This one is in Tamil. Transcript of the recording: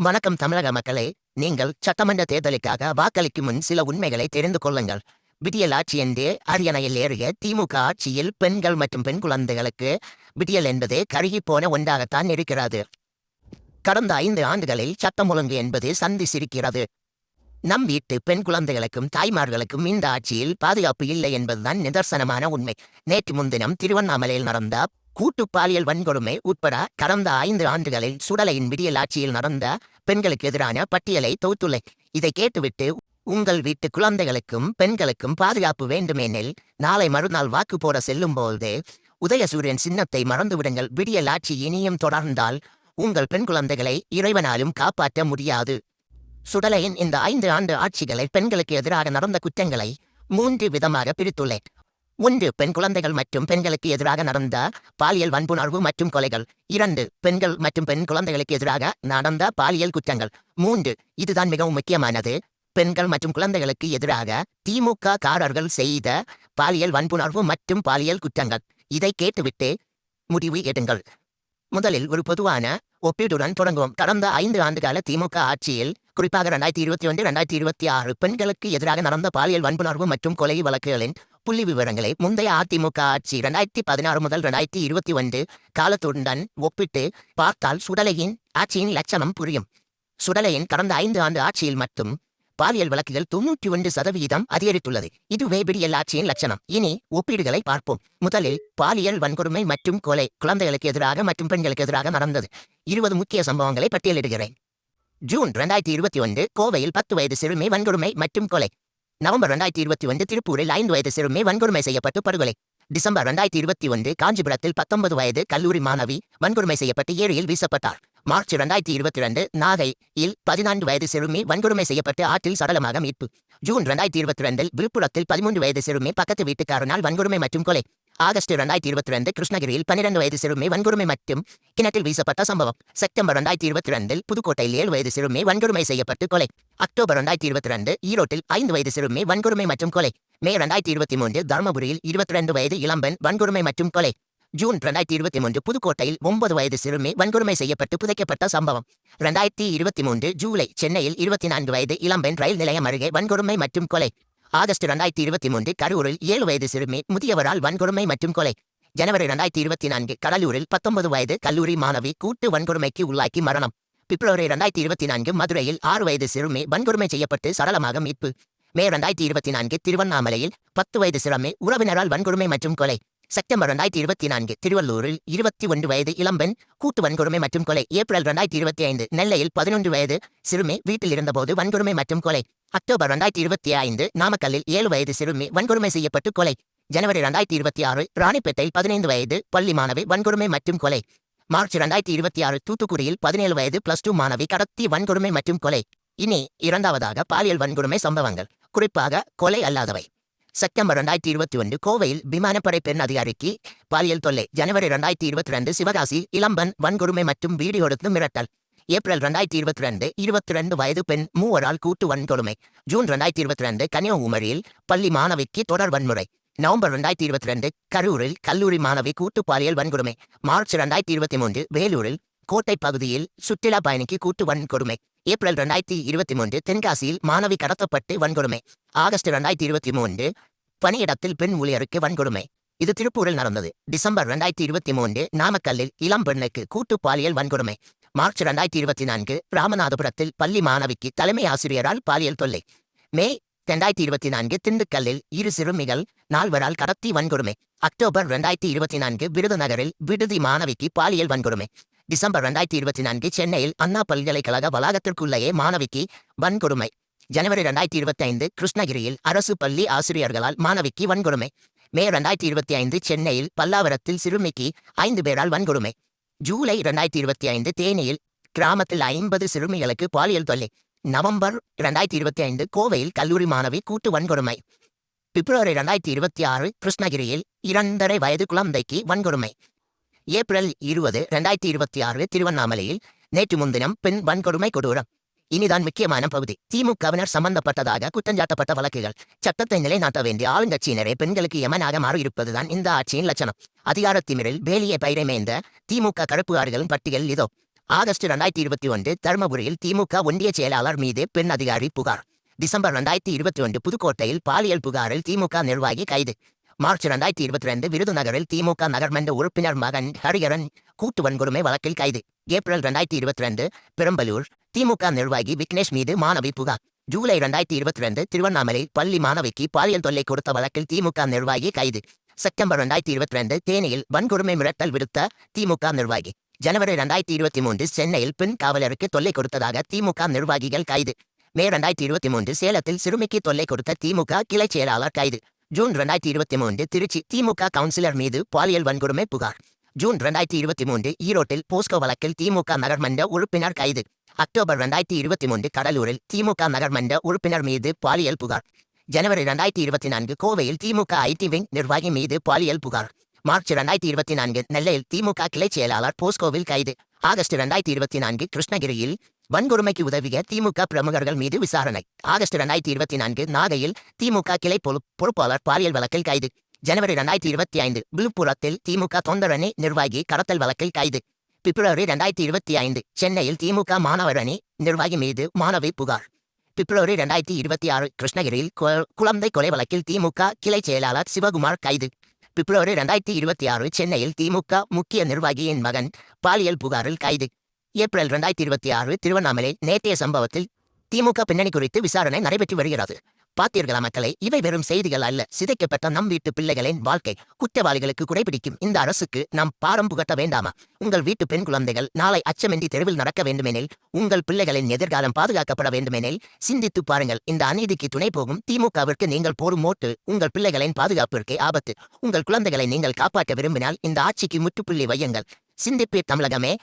வணக்கம் தமிழக மக்களே. நீங்கள் சட்டமன்ற தேர்தலுக்காக வாக்களிக்கும் முன் சில உண்மைகளை தெரிந்து கொள்ளுங்கள். விடியல் ஆட்சி என்று அரியணையில் ஏறிய திமுக ஆட்சியில் பெண்கள் மற்றும் பெண் குழந்தைகளுக்கு விடியல் என்பது கருகிப்போன ஒன்றாகத்தான் இருக்கிறது. கடந்த 5 ஆண்டுகளில் சட்டம் ஒழுங்கு என்பது சந்தி சிரிக்கிறது. நம் வீட்டு பெண் குழந்தைகளுக்கும் தாய்மார்களுக்கும் இந்த ஆட்சியில் பாதுகாப்பு இல்லை என்பதுதான் நிதர்சனமான உண்மை. நேற்று முன்தினம் திருவண்ணாமலையில் நடந்த கூட்டு பாலியல் வன்கொடுமை உட்பட கடந்த 5 ஆண்டுகளில் சுடலையின் விடியல் ஆட்சியில் நடந்த பெண்களுக்கு எதிரான பட்டியலை தொகுத்துள்ளேன். இதை கேட்டுவிட்டு உங்கள் வீட்டு குழந்தைகளுக்கும் பெண்களுக்கும் பாதுகாப்பு வேண்டுமெனில் நாளை மறுநாள் வாக்கு போட செல்லும் போது உதயசூரியன் சின்னத்தை மறந்துவிடுங்கள். விடியல் ஆட்சி இனியும் தொடர்ந்தால் உங்கள் பெண் குழந்தைகளை இறைவனாலும் காப்பாற்ற முடியாது. சுடலையின் இந்த 5 ஆண்டு ஆட்சிகளை பெண்களுக்கு எதிராக நடந்த குற்றங்களை 3 விதமாக பிரித்துள்ளேன். 1. பெண் குழந்தைகள் மற்றும் பெண்களுக்கு எதிராக நடந்த பாலியல் வன்புணர்வு மற்றும் கொலைகள். 2. பெண்கள் மற்றும் பெண் குழந்தைகளுக்கு எதிராக நடந்த பாலியல் குற்றங்கள். 3. இதுதான் மிகவும் முக்கியமானது, பெண்கள் மற்றும் குழந்தைகளுக்கு எதிராக திமுக காரர்கள் செய்த பாலியல் வன்புணர்வு மற்றும் பாலியல் குற்றங்கள். இதை கேட்டுவிட்டு முடிவு எடுங்கள். முதலில் ஒரு பொதுவான ஒப்பீடுடன் தொடங்குவோம். கடந்த 5 ஆண்டுகால திமுக ஆட்சியில் குறிப்பாக 2021-2026 பெண்களுக்கு எதிராக நடந்த பாலியல் வன்புணர்வு மற்றும் கொலை வழக்குகளின் புள்ளி விவரங்களை முந்தைய அதிமுக ஆட்சி 2016 முதல் 2021 காலத்துடன் ஒப்பிட்டு பார்த்தால் சுடலையின் ஆட்சியின் லட்சணம் புரியும். சுடலையின் கடந்த 5 ஆண்டு ஆட்சியில் மட்டும் பாலியல் வழக்குகள் 91% அதிகரித்துள்ளது. இதுவே விடியல் ஆட்சியின் லட்சணம். இனி ஒப்பீடுகளை பார்ப்போம். முதலில் பாலியல் வன்கொடுமை மற்றும் கொலை குழந்தைகளுக்கு எதிராக மற்றும் பெண்களுக்கு எதிராக நடந்தது 20 முக்கிய சம்பவங்களை பட்டியலிடுகிறேன். ஜூன் 2021 கோவையில் 10 வயது சிறுமி வன்கொடுமை மற்றும் கொலை. நவம்பர் 2021 திருப்பூரில் 5 வயது சிறுமி வன்கொடுமை செய்யப்பட்டு படுகொலை. டிசம்பர் 2021 காஞ்சிபுரத்தில் 19 வயது கல்லூரி மாணவி வன்கொடுமை செய்யப்பட்டு ஏரியில் வீசப்பட்டார். மார்ச் 2022 நாகையில் 14 வயது சிறுமி வன்கொடுமை செய்யப்பட்டு ஆற்றில் சடலமாக மீட்பு. ஜூன் 2022 விழுப்புரத்தில் 13 வயது சிறுமி பக்கத்து வீட்டுக்காரனால் வன்கொடுமை மற்றும் கொலை. ஆகஸ்ட் 2022 கிருஷ்ணகிரியில் 12 வயது சிறுமி வன்கொடுமை மற்றும் கிணற்றில் வீசப்பட்ட சம்பவம். செப்டம்பர் 2022 புதுக்கோட்டையில் 7 வயது சிறுமி வன்கொடுமை செய்யப்பட்டு கொலை. அக்டோபர் 2022 ஈரோட்டில் 5 வயது சிறுமி வன்கொடுமை மற்றும் கொலை. மே 2023 தர்மபுரியில் 22 வயது இளம்பெண் வன்கொடுமை மற்றும் கொலை. ஜூன் 2023 புதுக்கோட்டையில் 9 வயது சிறுமி வன்கொடுமை செய்யப்பட்டு புதைக்கப்பட்ட சம்பவம். 2023 ஜூலை சென்னையில் 24 வயது இளம்பெண் ரயில் நிலையம் அருகே வன்கொடுமை மற்றும் கொலை. ஆகஸ்ட் 2023 கரூரில் 7 வயது சிறுமி முதியவரால் வன்கொடுமை மற்றும் கொலை. ஜனவரி 2024 கடலூரில் 19 வயது கல்லூரி மாணவி கூட்டு வன்கொடுமைக்கு உள்ளாக்கி மரணம். பிப்ரவரி 2024 மதுரையில் 6 வயது சிறுமி வன்கொடுமை செய்யப்பட்டு சடலமாக மீட்பு. மே 2024 திருவண்ணாமலையில் 10 வயது சிறுமி உறவினரால் வன்கொடுமை மற்றும் கொலை. செப்டம்பர் 2024 திருவள்ளூரில் 21 வயது இளம்பெண் கூட்டு வன்கொடுமை மற்றும் கொலை. ஏப்ரல் 2025 நெல்லையில் 11 வயது சிறுமி வீட்டில் இருந்தபோது வன்கொடுமை மற்றும் கொலை. அக்டோபர் 2025 நாமக்கல்லில் 7 வயது சிறுமி வன்கொடுமை செய்யப்பட்டு கொலை. ஜனவரி 2026 ராணிப்பேட்டையில் 15 வயது பள்ளி மாணவி வன்கொடுமை மற்றும் கொலை. மார்ச் 2026 தூத்துக்குடியில் 17 வயது +2 மாணவி கடத்தி வன்கொடுமை மற்றும் கொலை. இனி இரண்டாவதாக பாலியல் வன்கொடுமை சம்பவங்கள், குறிப்பாக கொலை அல்லாதவை. செப்டம்பர் 2021 கோவையில் விமானப்படை பெண் அதிகாரிக்கு பாலியல் தொல்லை. ஜனவரி 2022 சிவகாசி இளம்பெண் வன்கொடுமை மற்றும் வீடியோ எடுத்து மிரட்டல். ஏப்ரல் 2022 22 வயது பெண் மூவரால் கூட்டு வன்கொடுமை. ஜூன் 2022 கன்னியாகுமரியில் பள்ளி மாணவிக்கு தொடர் வன்முறை. நவம்பர் 2022 கரூரில் கல்லூரி மாணவி கூட்டு பாலியல் வன்கொடுமை. மார்ச் 2023 வேலூரில் கோட்டை பகுதியில் சுற்றுலா பயணிக்கு கூட்டு வன்கொடுமை. ஏப்ரல் 2023 தென்காசியில் மாணவி கடத்தப்பட்டு வன்கொடுமை. ஆகஸ்ட் 2023 பணியிடத்தில் பெண் ஊழியருக்கு வன்கொடுமை. இது திருப்பூரில் நடந்தது. டிசம்பர் 2023 நாமக்கல்லில் இளம் பெண்ணுக்கு கூட்டு பாலியல் வன்கொடுமை. மார்ச் 2024 ராமநாதபுரத்தில் பள்ளி மாணவிக்கு தலைமை ஆசிரியரால் பாலியல் தொல்லை. மே 2024 திண்டுக்கல்லில் 2 சிறுமிகள் 4வரால் கடத்தி வன்கொடுமை. அக்டோபர் 2024 விருதுநகரில் விடுதி மாணவிக்கு பாலியல் வன்கொடுமை. டிசம்பர் 2024 சென்னையில் அண்ணா பல்கலைக்கழக வளாகத்திற்குள்ளேயே மாணவிக்கு வன்கொடுமை. ஜனவரி 2025 கிருஷ்ணகிரியில் அரசு பள்ளி ஆசிரியர்களால் மாணவிக்கு வன்கொடுமை. மே 2025 சென்னையில் பல்லாவரத்தில் சிறுமிக்கு 5 பேரால் வன்கொடுமை. ஜூலை 2025 தேனியில் கிராமத்தில் 50 சிறுமிகளுக்கு பாலியல் தொல்லை. நவம்பர் 2025 கோவையில் கல்லூரி மாணவி கூட்டு வன்கொடுமை. பிப்ரவரி 2026 கிருஷ்ணகிரியில் 2.5 வயது குழந்தைக்கு வன்கொடுமை. ஏப்ரல் 20 2026 திருவண்ணாமலையில் நேற்று முன்தினம் பெண் வன்கொடுமை கொடூரம். இனிதான் முக்கியமான பகுதி. திமுகவினர் சம்பந்தப்பட்டதாக குற்றஞ்சாட்டப்பட்ட வழக்குகள். சட்டத்தை நிலைநாட்ட வேண்டிய ஆளுங்கட்சியினரே பெண்களுக்கு எமனாக மாறியிருப்பதுதான் இந்த ஆட்சியின் லட்சணம். அதிகாரத்திமிரில் வேலியை பயிரை மேய்ந்த திமுக கருப்பு ஆறுகளின் பட்டியல் இதோ. ஆகஸ்ட் 2021 தருமபுரியில் திமுக ஒன்றிய செயலாளர் மீது பெண் அதிகாரி புகார். டிசம்பர் 2021 புதுக்கோட்டையில் பாலியல் புகாரில் திமுக நிர்வாகி கைது. மார்ச் 2022 விருதுநகரில் திமுக நகர்மன்ற உறுப்பினர் மகன் ஹரிஹரன் கூட்டு வன்கொடுமை வழக்கில் கைது. ஏப்ரல் 2022 பெரம்பலூர் திமுக நிர்வாகி விக்னேஷ் மீது மாணவி புகார். ஜூலை 2022 திருவண்ணாமலை பள்ளி மாணவிக்கு பாலியல் தொல்லை கொடுத்த வழக்கில் திமுக நிர்வாகி கைது. செப்டம்பர் 2022 தேனியில் வன்கொடுமை மிரட்டல் விடுத்த திமுக நிர்வாகி. ஜனவரி 2023 சென்னையில் பெண் காவலருக்கு தொல்லை கொடுத்ததாக திமுக நிர்வாகிகள் கைது. மே 2023 சேலத்தில் சிறுமிக்கு தொல்லை கொடுத்த திமுக கிளை செயலாளர் கைது. ஜூன் 2023 திருச்சி திமுக கவுன்சிலர் மீது பாலியல் வன்கொடுமை புகார். ஜூன் 2023 ஈரோட்டில் போஸ்கோ வழக்கில் திமுக நகர்மன்ற உறுப்பினர் கைது. அக்டோபர் 2023 கடலூரில் திமுக நகர்மன்ற உறுப்பினர் மீது பாலியல் புகார். ஜனவரி 2024 கோவையில் திமுக ஐடி விங் நிர்வாகி மீது பாலியல் புகார். மார்ச் 2024 நெல்லையில் திமுக கிளை செயலாளர் போஸ்கோவில் கைது. ஆகஸ்ட் 2024 கிருஷ்ணகிரியில் வன்கொடுமைக்கு உதவிய திமுக பிரமுகர்கள் மீது விசாரணை. ஆகஸ்ட் 2024 நாகையில் திமுக கிளை பொறுப்பாளர் பாலியல் வழக்கில் கைது. ஜனவரி 2025 விழுப்புரத்தில் திமுக தொண்டரணி நிர்வாகி கடத்தல் வழக்கில் கைது. பிப்ரவரி 2025 சென்னையில் திமுக மாணவர் அணி நிர்வாகி மீது மாணவி புகார். பிப்ரவரி 2026 கிருஷ்ணகிரியில் குழந்தை கொலை வழக்கில் திமுக கிளை செயலாளர் சிவகுமார் கைது. பிப்ரவரி 2026 சென்னையில் திமுக முக்கிய நிர்வாகியின் மகன் பாலியல் புகாரில் கைது. ஏப்ரல் 2026 திருவண்ணாமலை நேற்றைய சம்பவத்தில் திமுக பின்னணி குறித்து விசாரணை நடைபெற்று வருகிறது. பார்த்தீர்களா மக்களே, இவை வெறும் செய்திகள் அல்ல. சிதைக்கப்பட்ட நம் வீட்டு பிள்ளைகளின் வாழ்க்கை. குற்றவாளிகளுக்கு குடைபிடிக்கும் இந்த அரசுக்கு நாம் பாரம் புகட்ட வேண்டாமா? உங்கள் வீட்டு பெண் குழந்தைகள் நாளை அச்சமின்றி தெருவில் நடக்க வேண்டுமெனில், உங்கள் பிள்ளைகளின் எதிர்காலம் பாதுகாக்கப்பட வேண்டுமெனில் சிந்தித்து பாருங்கள். இந்த அநீதிக்கு துணை போகும் திமுகவிற்கு நீங்கள் போடும் ஓட்டு உங்கள் பிள்ளைகளின் பாதுகாப்பிற்கே ஆபத்து. உங்கள் குழந்தைகளை நீங்கள் காப்பாற்ற விரும்பினால் இந்த ஆட்சிக்கு முற்றுப்புள்ளி வையுங்கள். சிந்திப்பே தமிழகமே.